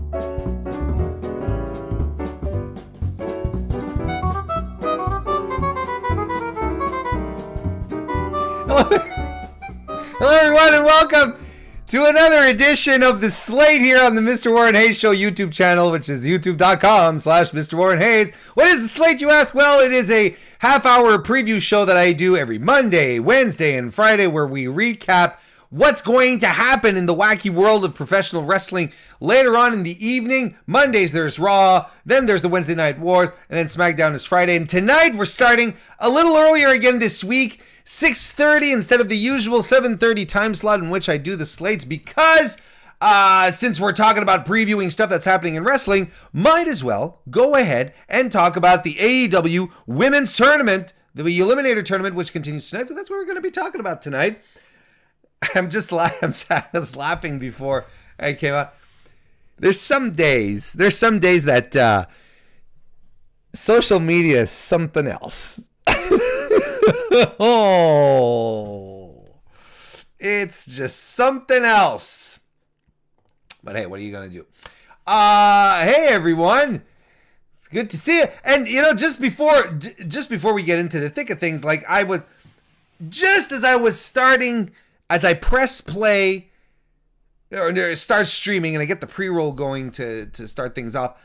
Hello everyone and welcome to another edition of the Slate here on the Mr. Warren Hayes Show YouTube channel, which is youtube.com/MrWarrenHayes. What is the Slate, you ask? Well, it is a half-hour preview show that I do every Monday, Wednesday, and Friday where we recap what's going to happen in the wacky world of professional wrestling later on in the evening. Mondays there's Raw, then there's the Wednesday Night Wars, and then SmackDown is Friday. And tonight we're starting a little earlier again this week, 6:30 instead of the usual 7:30 time slot in which I do the slates, because since we're talking about previewing stuff that's happening in wrestling, might as well go ahead and talk about the AEW Women's Tournament, the Eliminator Tournament, which continues tonight. So that's what we're going to be talking about tonight. I was laughing before I came out. There's some days that social media is something else. Oh, it's just something else. But hey, what are you gonna do? Hey everyone, it's good to see you. And you know, just before we get into the thick of things, like as I press play or start streaming and I get the pre-roll going to start things off,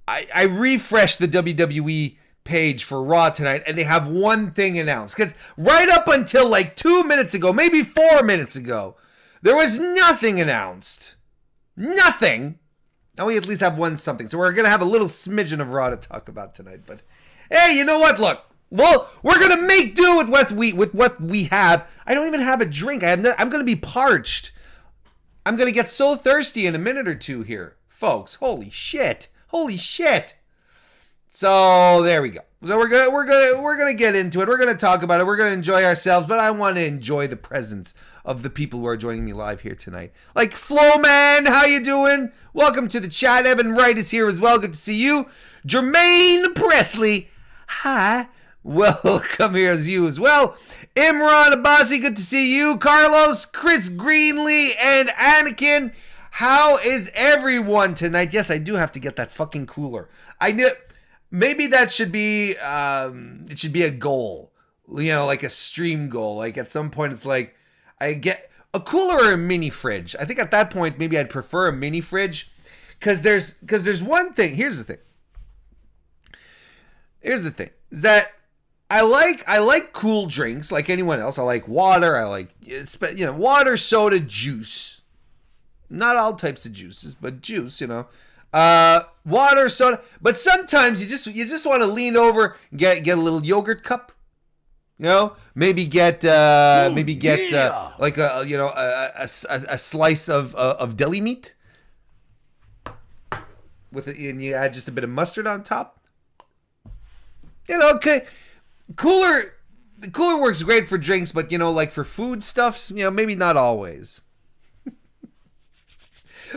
I refresh the WWE page for Raw tonight, and they have one thing announced, because right up until like 2 minutes ago, maybe 4 minutes ago, there was nothing announced. Nothing. Now we at least have something. So we're going to have a little smidgen of Raw to talk about tonight. But hey, you know what? Look, well, we're going to make do with what we have. I don't even have a drink. I'm going to be parched. I'm going to get so thirsty in a minute or two here, folks. Holy shit. So there we go. So we're gonna get into it. We're gonna talk about it. We're gonna enjoy ourselves, but I want to enjoy the presence of the people who are joining me live here tonight. Like Flowman, how you doing? Welcome to the chat. Evan Wright is here as well. Good to see you. Jermaine Presley, hi. Welcome here as you as well. Imran Abbasi, good to see you. Carlos, Chris Greenlee, and Anakin. How is everyone tonight? Yes, I do have to get that fucking cooler. I knew. Maybe that should be, it should be a goal, you know, like a stream goal. Like at some point it's like, I get a cooler or a mini fridge. I think at that point, maybe I'd prefer a mini fridge, because there's one thing. Here's the thing is that I like cool drinks like anyone else. I like water. I like, water, soda, juice. Not all types of juices, but juice, water, soda, but sometimes you just want to lean over and get a little yogurt cup, maybe get like a slice of deli meat with it, and you add just a bit of mustard on top. Okay, the cooler works great for drinks, but like for food stuffs, maybe not always.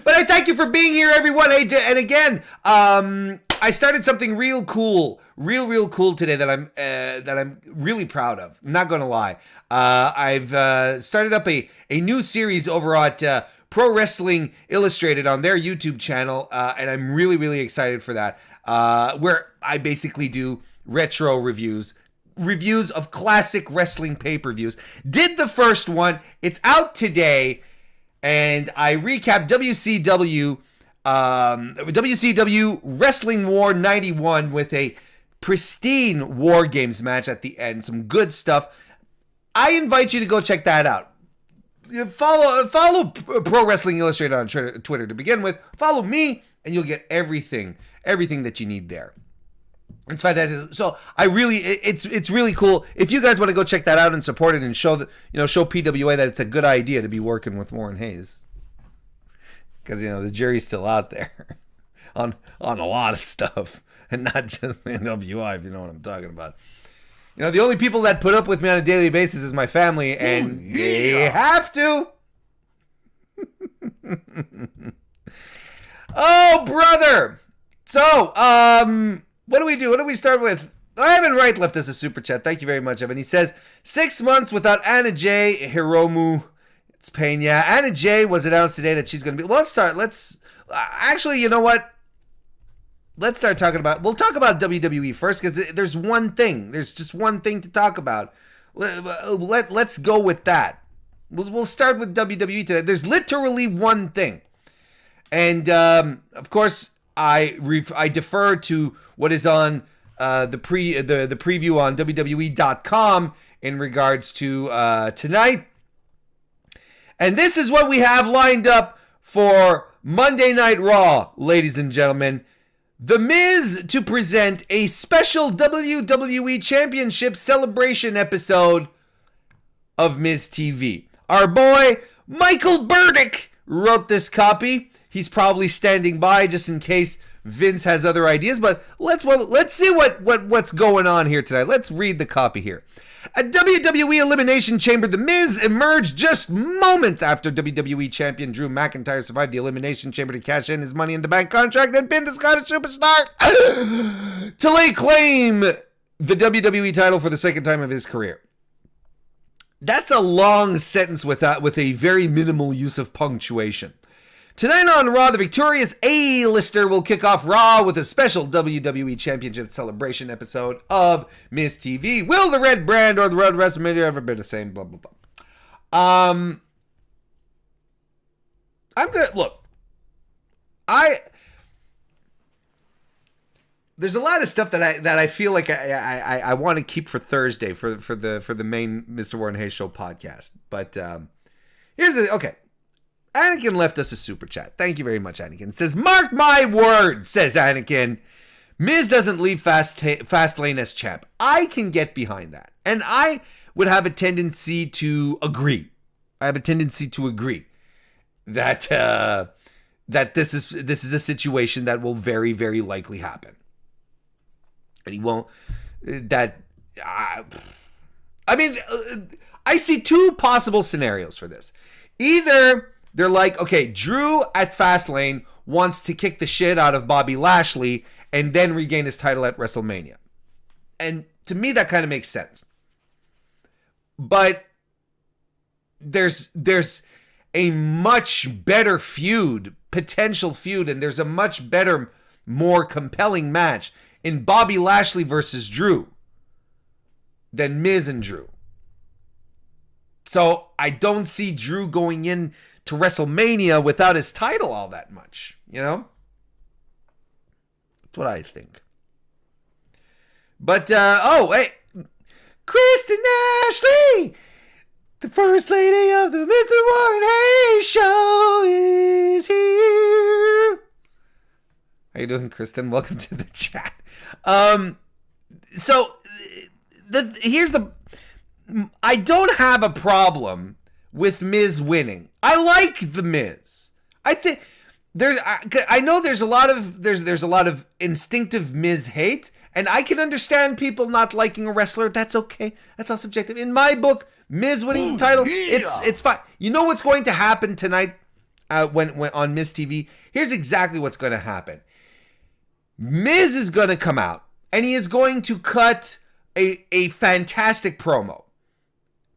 But I thank you for being here, everyone. And again, I started something real cool today that I'm really proud of. I'm not gonna lie. I've started up a new series over at Pro Wrestling Illustrated on their YouTube channel, and I'm really excited for that. Where I basically do retro reviews of classic wrestling pay-per-views. Did the first one. It's out today. And I recap WCW Wrestling War 91 with a pristine War Games match at the end. Some good stuff. I invite you to go check that out. Follow Pro Wrestling Illustrated on Twitter to begin with. Follow me, and you'll get everything that you need there. It's fantastic. So it's really cool. If you guys want to go check that out and support it and show PWA that it's a good idea to be working with Warren Hayes, because the jury's still out there on a lot of stuff, and not just NWI. If you know what I'm talking about. The only people that put up with me on a daily basis is my family, and they have to. Oh, brother. So, what do we do? What do we start with? Evan Wright left us a super chat. Thank you very much, Evan. He says, 6 months without Anna Jay Hiromu. It's pain. Yeah, Anna Jay was announced today that she's going to be... Well, let's Actually, you know what? Let's start talking about... We'll talk about WWE first, because there's one thing. There's just one thing to talk about. Let's go with that. We'll start with WWE today. There's literally one thing. And, of course, I defer to what is on the preview on WWE.com in regards to tonight. And this is what we have lined up for Monday Night Raw, ladies and gentlemen. The Miz to present a special WWE Championship celebration episode of Miz TV. Our boy, Michael Burdick, wrote this copy. He's probably standing by just in case Vince has other ideas, but let's see what's going on here tonight. Let's read the copy here. At WWE Elimination Chamber, The Miz emerged just moments after WWE Champion Drew McIntyre survived the Elimination Chamber to cash in his Money in the Bank contract and pin the Scottish Superstar to lay claim the WWE title for the second time of his career. That's a long sentence with a very minimal use of punctuation. Tonight on Raw, the victorious A-lister will kick off Raw with a special WWE Championship celebration episode of Miz TV. Will the red brand or the road WrestleMania ever be the same? Blah, blah, blah. I'm gonna look. There's a lot of stuff that I feel like I want to keep for Thursday for the main Mr. Warren Hayes Show podcast. But okay. Anakin left us a super chat. Thank you very much, Anakin. Says, mark my words, says Anakin. Miz doesn't leave Fastlane as champ. I can get behind that. And I would have a tendency to agree. That this is a situation that will very, very likely happen. And he won't... I see two possible scenarios for this. Either... they're like, okay, Drew at Fastlane wants to kick the shit out of Bobby Lashley and then regain his title at WrestleMania. And to me, that kind of makes sense. But there's a much better potential feud, and there's a much better, more compelling match in Bobby Lashley versus Drew than Miz and Drew. So I don't see Drew going in to WrestleMania without his title all that much, you know? That's what I think. But, hey, Kristen Ashley, the first lady of the Mr. Warren Hayes Show is here. How you doing, Kristen? Welcome to the chat. I don't have a problem with Miz winning. I like the Miz. I think I know there's a lot of instinctive Miz hate, and I can understand people not liking a wrestler. That's okay. That's all subjective. In my book, Miz winning the title, it's fine. You know what's going to happen tonight when on Miz TV? Here's exactly what's going to happen. Miz is going to come out, and he is going to cut a fantastic promo.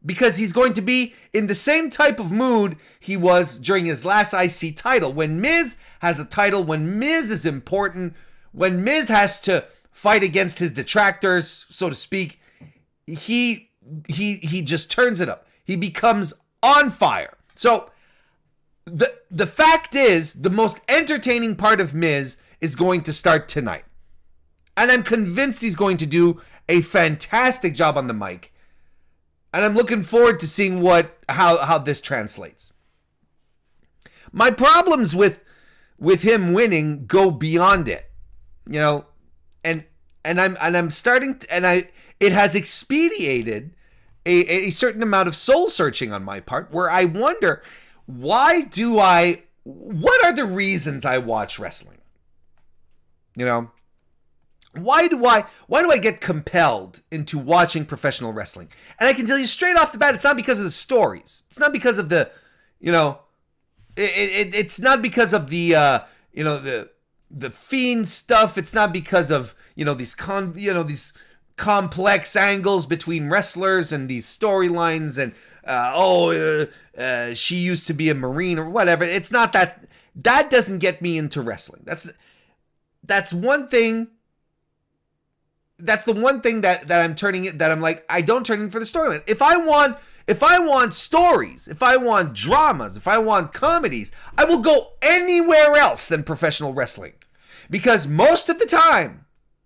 Because he's going to be in the same type of mood he was during his last IC title. When Miz has a title, when Miz is important, when Miz has to fight against his detractors, so to speak, he just turns it up. He becomes on fire. So the fact is, the most entertaining part of Miz is going to start tonight. And I'm convinced he's going to do a fantastic job on the mic. And I'm looking forward to seeing how this translates. My problems with him winning go beyond it, you know, and I'm starting to, it has expedited a certain amount of soul searching on my part, where I wonder, what are the reasons I watch wrestling? You know? Why do I get compelled into watching professional wrestling? And I can tell you straight off the bat, it's not because of the stories. It's not because of the, you know, it's not because of the, the Fiend stuff. It's not because of, these complex angles between wrestlers and these storylines and, she used to be a Marine or whatever. It's not that. that doesn't get me into wrestling. That's one thing. That's the one thing that I'm turning it, that I'm like, I don't turn in for the storyline. If I want stories, if I want dramas, if I want comedies, I will go anywhere else than professional wrestling. Because most of the time,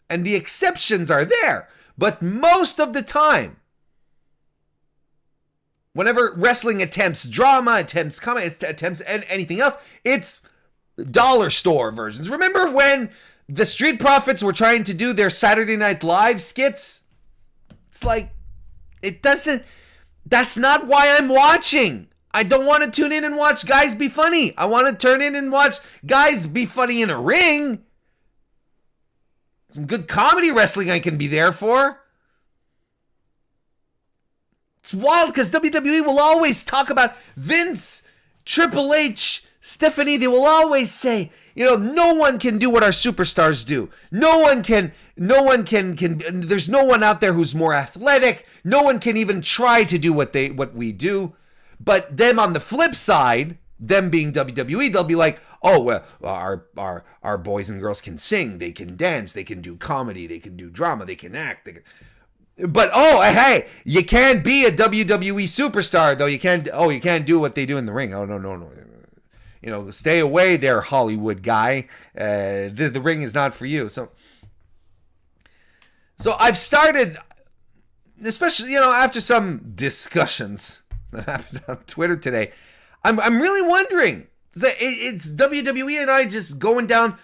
and the exceptions are there, but most of the time, whenever wrestling attempts drama, attempts comedy, attempts anything else, it's dollar store versions. Remember when the Street Profits were trying to do their Saturday Night Live skits? It's like, that's not why I'm watching. I don't want to tune in and watch guys be funny. I want to turn in and watch guys be funny in a ring. Some good comedy wrestling I can be there for. It's wild because WWE will always talk about Vince, Triple H, Stephanie. They will always say, no one can do what our superstars do. No one can, there's no one out there who's more athletic. No one can even try to do what we do. But them on the flip side, them being WWE, they'll be like, oh, well, our boys and girls can sing, they can dance, they can do comedy, they can do drama, they can act. But, hey, you can't be a WWE superstar, though. You can't do what they do in the ring. Oh, no. Stay away there, Hollywood guy. The ring is not for you. So I've started, especially, after some discussions that happened on Twitter today, I'm really wondering, it's WWE and I just going down,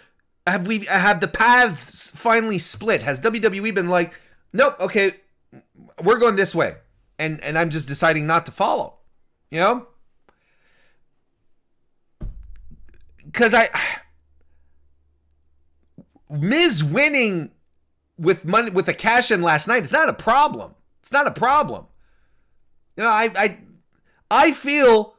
have the paths finally split? Has WWE been like, nope, okay, we're going this way, and I'm just deciding not to follow, because Miz winning with money, with the cash in last night, it's not a problem. It's not a problem. I feel,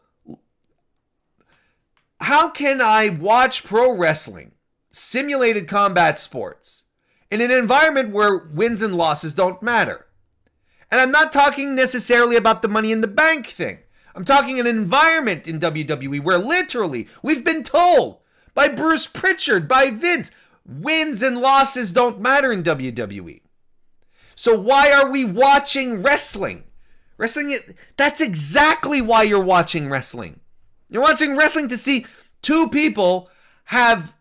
how can I watch pro wrestling, simulated combat sports, in an environment where wins and losses don't matter? And I'm not talking necessarily about the Money in the Bank thing. I'm talking an environment in WWE where literally we've been told by Bruce Pritchard, by Vince, wins and losses don't matter in WWE. So why are we watching wrestling? That's exactly why you're watching wrestling. You're watching wrestling to see two people have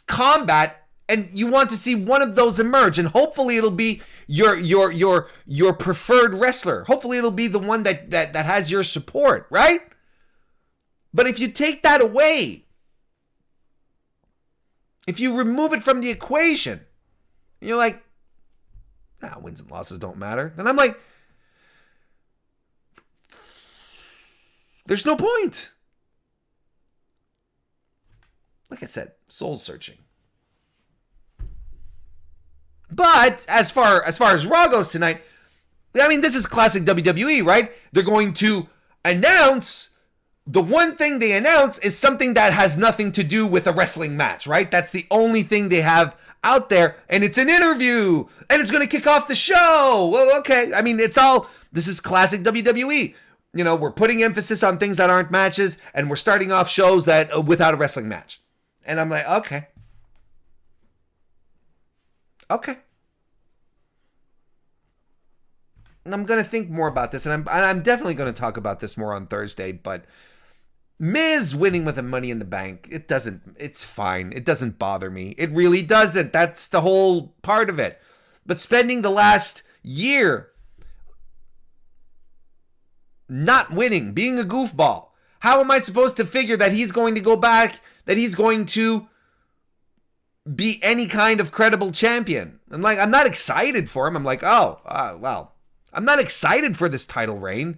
combat, and you want to see one of those emerge, and hopefully it'll be your preferred wrestler. Hopefully it'll be the one that has your support, right? But if you take that away, if you remove it from the equation, and you're like, wins and losses don't matter, then I'm like, there's no point. Like I said, soul searching. But as far as Raw goes tonight, I mean, this is classic WWE, right? They're going to announce, the one thing they announce is something that has nothing to do with a wrestling match, right? That's the only thing they have out there, and it's an interview, and it's going to kick off the show. Well, okay. I mean, this is classic WWE. We're putting emphasis on things that aren't matches, and we're starting off shows that without a wrestling match. And I'm like, okay. And I'm going to think more about this, and I'm definitely going to talk about this more on Thursday, but Miz winning with the Money in the Bank, it's fine. It doesn't bother me. It really doesn't. That's the whole part of it. But spending the last year not winning, being a goofball, how am I supposed to figure that he's going to go back, that he's going to be any kind of credible champion? I'm not excited for him. I'm like, well, I'm not excited for this title reign.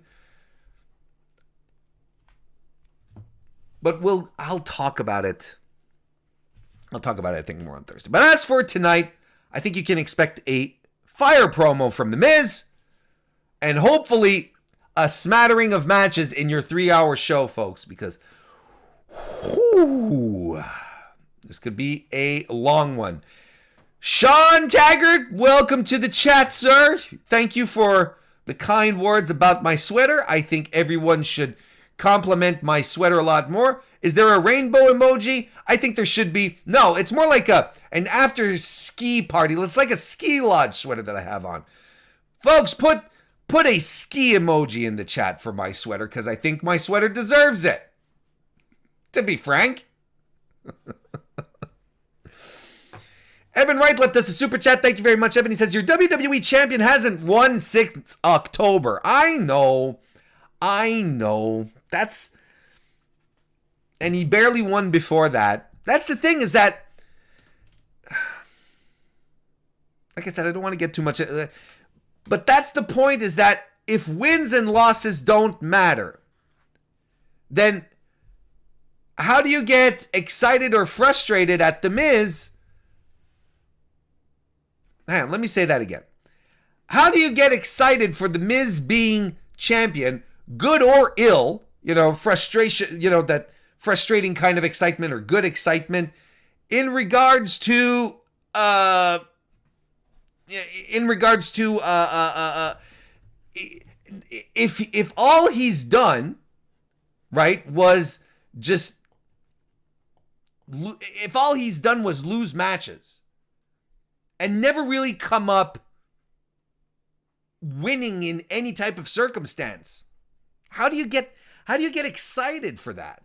But I'll talk about it. I think, more on Thursday. But as for tonight, I think you can expect a fire promo from The Miz, and hopefully a smattering of matches in your 3-hour show, folks, because this could be a long one. Sean Taggart, welcome to the chat, sir. Thank you for the kind words about my sweater. I think everyone should compliment my sweater a lot more. Is there a rainbow emoji? I think there should be. No, it's more like an after ski party. It's like a ski lodge sweater that I have on. Folks, put a ski emoji in the chat for my sweater, because I think my sweater deserves it. To be frank. Evan Wright left us a super chat. Thank you very much, Evan. He says, your WWE champion hasn't won since October. I know. That's... And he barely won before that. That's the thing, is that... Like I said, I don't want to get too much... But that's the point, is that if wins and losses don't matter, then how do you get excited or frustrated at The Miz? Hang on, let me say that again. How do you get excited for The Miz being champion, good or ill, frustration, that frustrating kind of excitement or good excitement, in regards to if all he's done, right, was just, if all he's done was lose matches and never really come up winning in any type of circumstance, how do you get excited for that?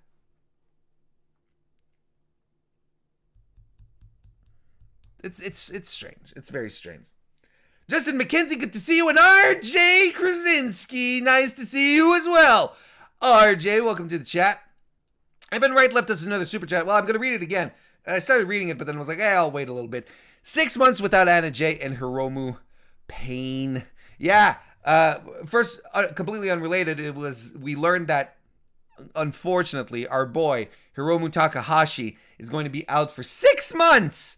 It's strange. It's very strange. Justin McKenzie, good to see you. And RJ Krasinski, nice to see you as well. RJ, welcome to the chat. Evan Wright left us another super chat. Well, I'm going to read it again. I started reading it, but then I was like, I'll wait a little bit. 6 months without Anna Jay and Hiromu. Pain. Yeah. First, completely unrelated, we learned that, unfortunately, our boy, Hiromu Takahashi, is going to be out for 6 months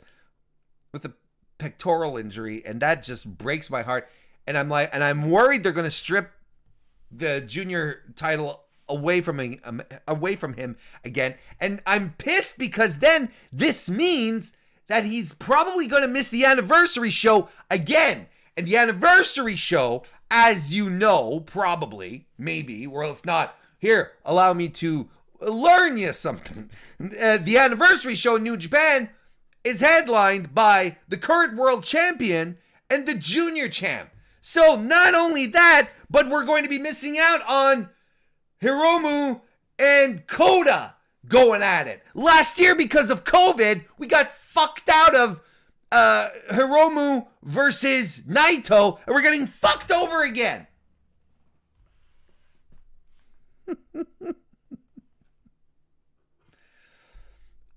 with a pectoral injury, and that just breaks my heart. And I'm worried they're going to strip the junior title away from him again. And I'm pissed, because then this means that he's probably going to miss the anniversary show again. And the anniversary show, as you know, probably, maybe, or if not, here, allow me to learn you something. The anniversary show in New Japan is headlined by the current world champion and the junior champ. So not only that, but we're going to be missing out on Hiromu and Kota going at it. Last year, because of COVID, we got fucked out of Hiromu versus Naito, and we're getting fucked over again.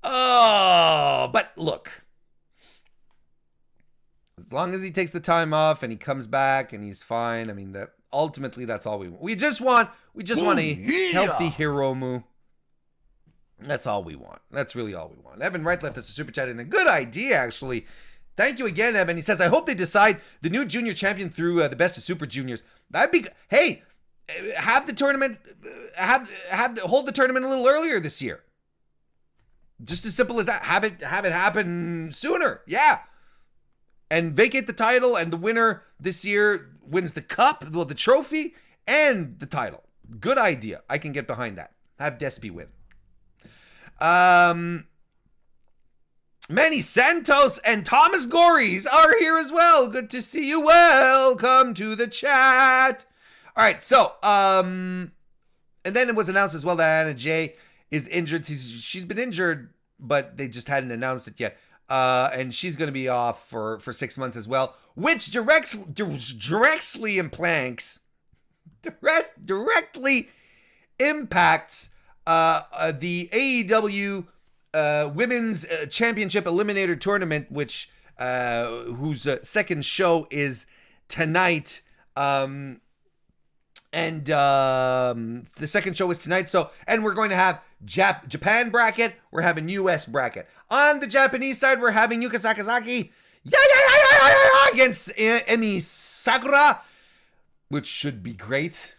Oh, but look, as long as he takes the time off and he comes back and he's fine, I mean, that ultimately that's all we want. We just want a healthy Hiromu. That's all we want. That's really all we want. Evan Wright left us a super chat, and a good idea, actually. Thank you again, Evan. He says, I hope they decide the new junior champion through the best of super juniors. That'd be, hey, have the tournament, hold the tournament a little earlier this year. Just as simple as that. Have it happen sooner. Yeah. And vacate the title, and the winner this year wins the cup, well, the trophy, and the title. Good idea. I can get behind that. Have Despy win. Manny Santos and Thomas Gories are here as well. Good to see you. Welcome to the chat. All right, so, and then it was announced as well that Anna Jay is injured. She's been injured, but they just hadn't announced it yet. And she's going to be off for 6 months as well, which directly impacts the AEW Women's Championship Eliminator Tournament, which whose second show is tonight. And the second show is tonight. So, and we're going to have Japan bracket. We're having US bracket. On the Japanese side, we're having Yuka Sakazaki against Emi Sakura, which should be great.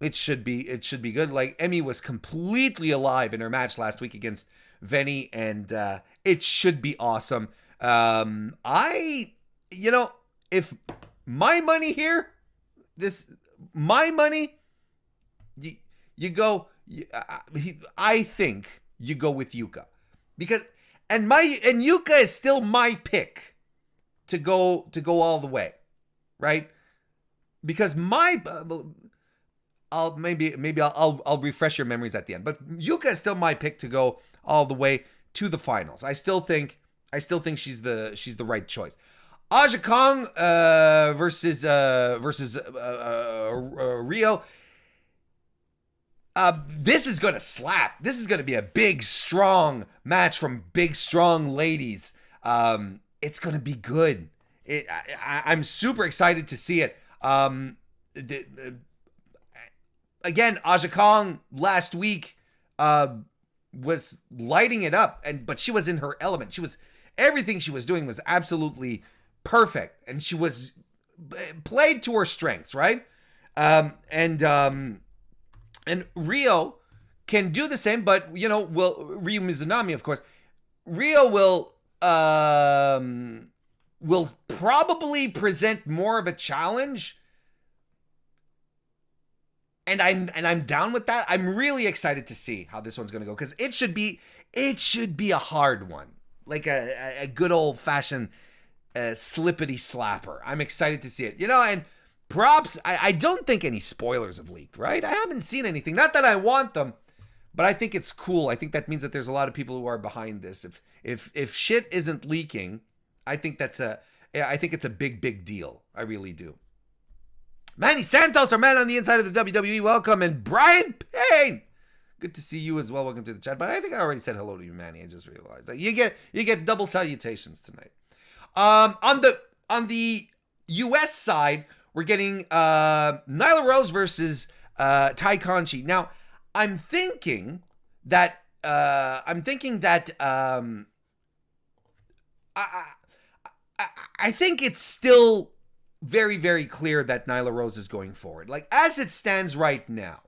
It should be good. Like, Emi was completely alive in her match last week against Venny, and it should be awesome. If my money here, my money, you go. I think you go with Yuka, because and Yuka is still my pick to go all the way, right? Because I'll refresh your memories at the end, but Yuka is still my pick to go all the way to the finals. I still think she's the right choice. Aja Kong versus Rio. This is gonna slap. This is gonna be a big, strong match from big, strong ladies. It's gonna be good. I'm super excited to see it. Again, Aja Kong last week was lighting it up, but she was in her element. Everything she was doing was absolutely perfect, and she was played to her strengths, right? And Rio can do the same, but Ryu Mizunami, of course. Rio will probably present more of a challenge. And I'm down with that. I'm really excited to see how this one's going to go, because it should be a hard one, like a good old fashioned slippity slapper. I'm excited to see it. And props. I don't think any spoilers have leaked, right? I haven't seen anything. Not that I want them, but I think it's cool. I think that means that there's a lot of people who are behind this. If shit isn't leaking, I think it's a big deal. I really do. Manny Santos, our man on the inside of the WWE, welcome. And Brian Payne, good to see you as well. Welcome to the chat. But I think I already said hello to you, Manny. I just realized that you get double salutations tonight. On the US side, we're getting Nyla Rose versus Ty Conchi. Now, I'm thinking that I think it's still very, very clear that Nyla Rose is going forward. Like, as it stands right now,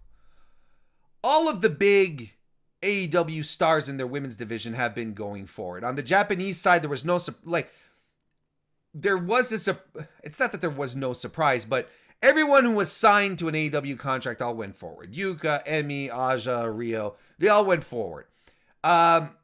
all of the big AEW stars in their women's division have been going forward. On the Japanese side, there was no, it's not that there was no surprise, but everyone who was signed to an AEW contract all went forward. Yuka, Emi, Aja, Rio, they all went forward. Riho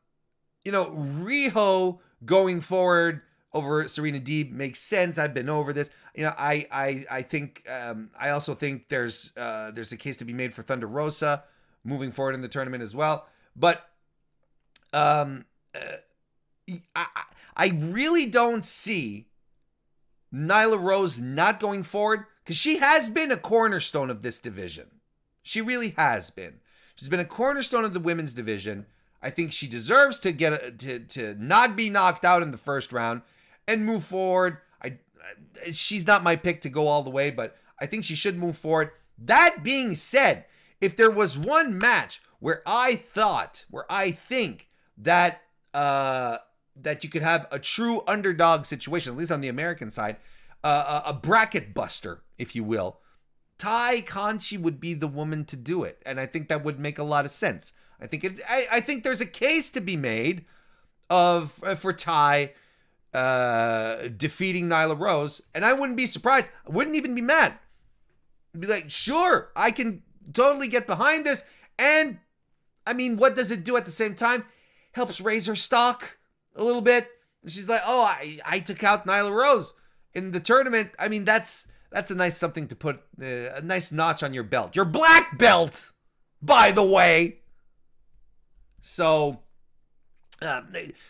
going forward over Serena Deeb makes sense. I've been over this. I think I also think there's a case to be made for Thunder Rosa moving forward in the tournament as well. But I really don't see Nyla Rose not going forward, because she has been a cornerstone of this division. She really has been. She's been a cornerstone of the women's division. I think she deserves to get to not be knocked out in the first round and move forward. She's not my pick to go all the way, but I think she should move forward. That being said, if there was one match where I think that you could have a true underdog situation, at least on the American side, a bracket buster, if you will, Ty Conchi would be the woman to do it, and I think that would make a lot of sense. I think there's a case to be made for Ty defeating Nyla Rose, and I wouldn't be surprised. I wouldn't even be mad. I'd be like, sure, I can totally get behind this. And I mean, what does it do at the same time? Helps raise her stock a little bit. She's like, oh, I took out Nyla Rose in the tournament. I mean, that's a nice something to put, a nice notch on your belt. Your black belt, by the way. So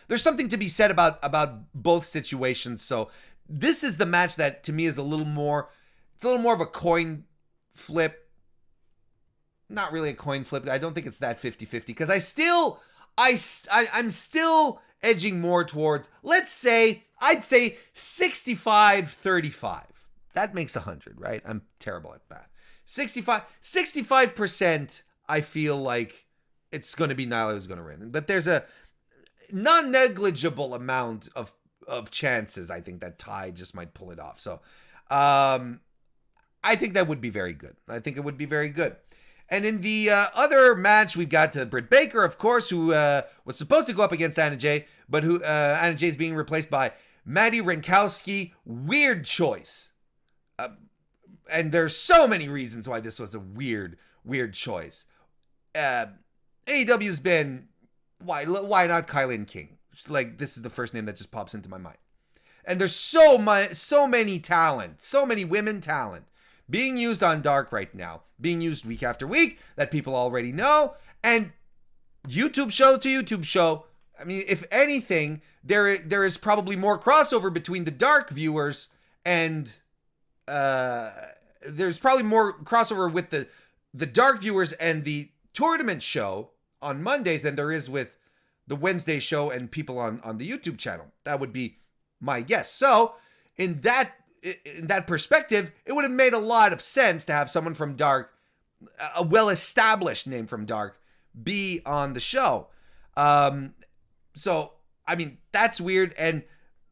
there's something to be said about both situations. So this is the match that to me is a little more of a coin flip. Not really a coin flip. I don't think it's that 50-50, because I'm still edging more towards, I'd say 65-35. That makes 100, right? I'm terrible at math. 65% I feel like it's going to be Nyla who's going to win. But there's a non-negligible amount of chances, I think, that Ty just might pull it off. So I think that would be very good. I think it would be very good. And in the other match, we've got Brit Baker, of course, who was supposed to go up against Anna Jay, but who Anna Jay is being replaced by Maddie Renkowski. Weird choice. And there's so many reasons why this was a weird choice. AEW's been, why not Kylan King? Like, this is the first name that just pops into my mind. And there's so many talent, so many women talent being used on Dark right now, being used week after week that people already know. And YouTube show to YouTube show, I mean, if anything, there is probably more crossover between the Dark viewers and there's probably more crossover with the Dark viewers and the tournament show on Mondays than there is with the Wednesday show and people on the YouTube channel. That would be my guess. So in that perspective, it would have made a lot of sense to have someone from Dark, a well-established name from Dark, be on the show. So, I mean, that's weird. And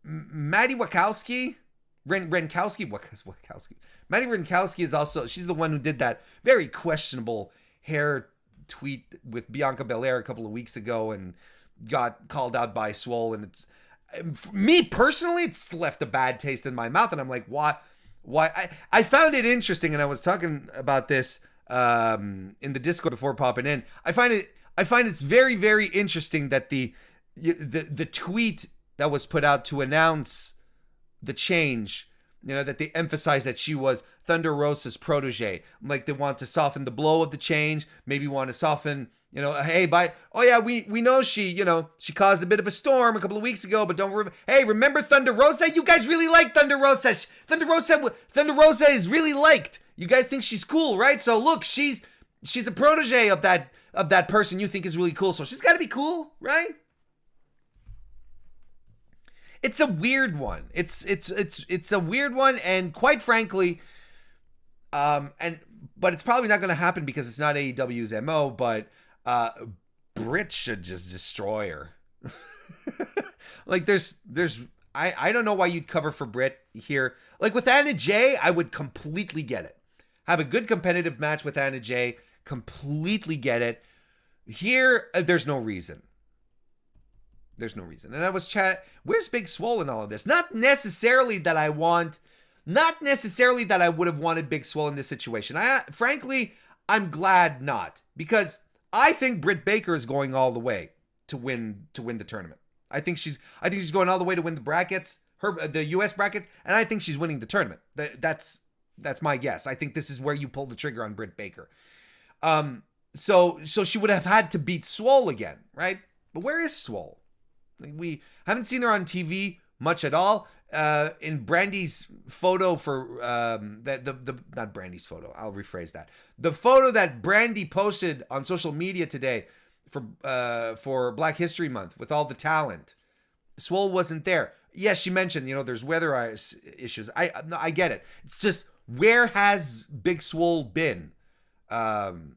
Maddie Wakowski, Maddie Wrenkowski is also, she's the one who did that very questionable hair tweet with Bianca Belair a couple of weeks ago and got called out by Swole. And it's, me personally, it's left a bad taste in my mouth. And I'm like, why? I found it interesting. And I was talking about this in the Discord before popping in. I find it's very, very interesting that the tweet that was put out to announce the change, you know, that they emphasized that she was Thunder Rosa's protege. Like, they want to soften the blow of the change, maybe want to soften, you know, hey, we know she, you know, she caused a bit of a storm a couple of weeks ago, but remember Thunder Rosa? You guys really like Thunder Rosa. Thunder Rosa is really liked. You guys think she's cool, right? So look, she's a protege of that person you think is really cool. So she's got to be cool, right? It's a weird one. It's a weird one, and quite frankly, but it's probably not going to happen because it's not AEW's MO. But Brit should just destroy her. Like, I don't know why you'd cover for Brit here. Like with Anna Jay, I would completely get it. Have a good competitive match with Anna Jay. Completely get it. Here, there's no reason. There's no reason. And I was where's Big Swole in all of this? Not necessarily that I would have wanted Big Swole in this situation. Frankly, I'm glad not, because I think Brit Baker is going all the way to win the tournament. I think she's going all the way to win the brackets, the US brackets, and I think she's winning the tournament. That's my guess. I think this is where you pull the trigger on Brit Baker. So she would have had to beat Swole again, right? But where is Swole? We haven't seen her on TV much at all. In Brandy's photo for not Brandy's photo, I'll rephrase that. The photo that Brandy posted on social media today for Black History Month with all the talent, Swole wasn't there. Yes, she mentioned, you know, there's weather issues. I get it. It's just, where has Big Swole been? You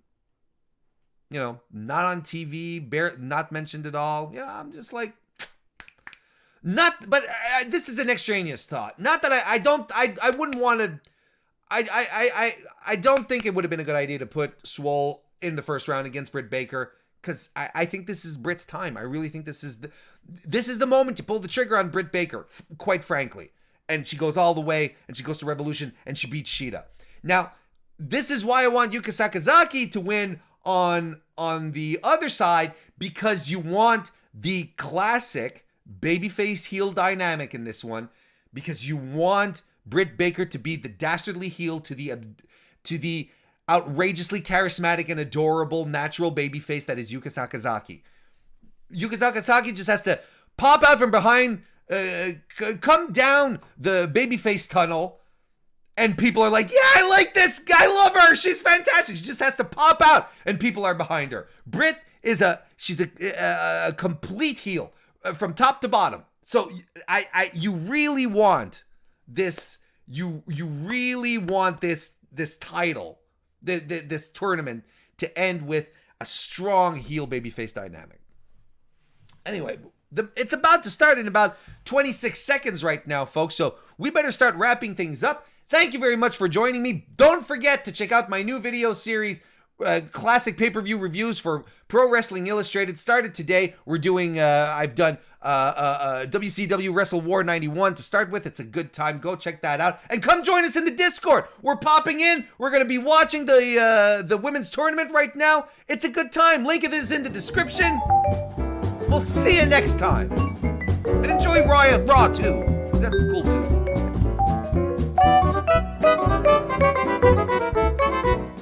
know, not on TV, not mentioned at all. You know, I'm just like, this is an extraneous thought. Not that I wouldn't want to, I don't think it would have been a good idea to put Swole in the first round against Brit Baker, because I think this is Brit's time. I really think this is the moment to pull the trigger on Brit Baker, quite frankly. And she goes all the way, and she goes to Revolution, and she beats Shida. Now, this is why I want Yuka Sakazaki to win on the other side, because you want the classic babyface heel dynamic in this one, because you want Brit Baker to be the dastardly heel to the outrageously charismatic and adorable natural babyface that is Yuka Sakazaki. Yuka Sakazaki just has to pop out from behind, come down the babyface tunnel, and people are like, yeah, I like this guy, I love her, she's fantastic. She just has to pop out, and people are behind her. Brit she's a complete heel from top to bottom. So you really want this. You really want this title, this tournament, to end with a strong heel babyface dynamic. Anyway, it's about to start in about 26 seconds right now, folks. So we better start wrapping things up. Thank you very much for joining me. Don't forget to check out my new video series, classic pay-per-view reviews for Pro Wrestling Illustrated started today. We're doing, I've done WCW Wrestle War 91 to start with. It's a good time. Go check that out. And come join us in the Discord. We're popping in. We're going to be watching the women's tournament right now. It's a good time. Link is in the description. We'll see you next time. And enjoy Raw too.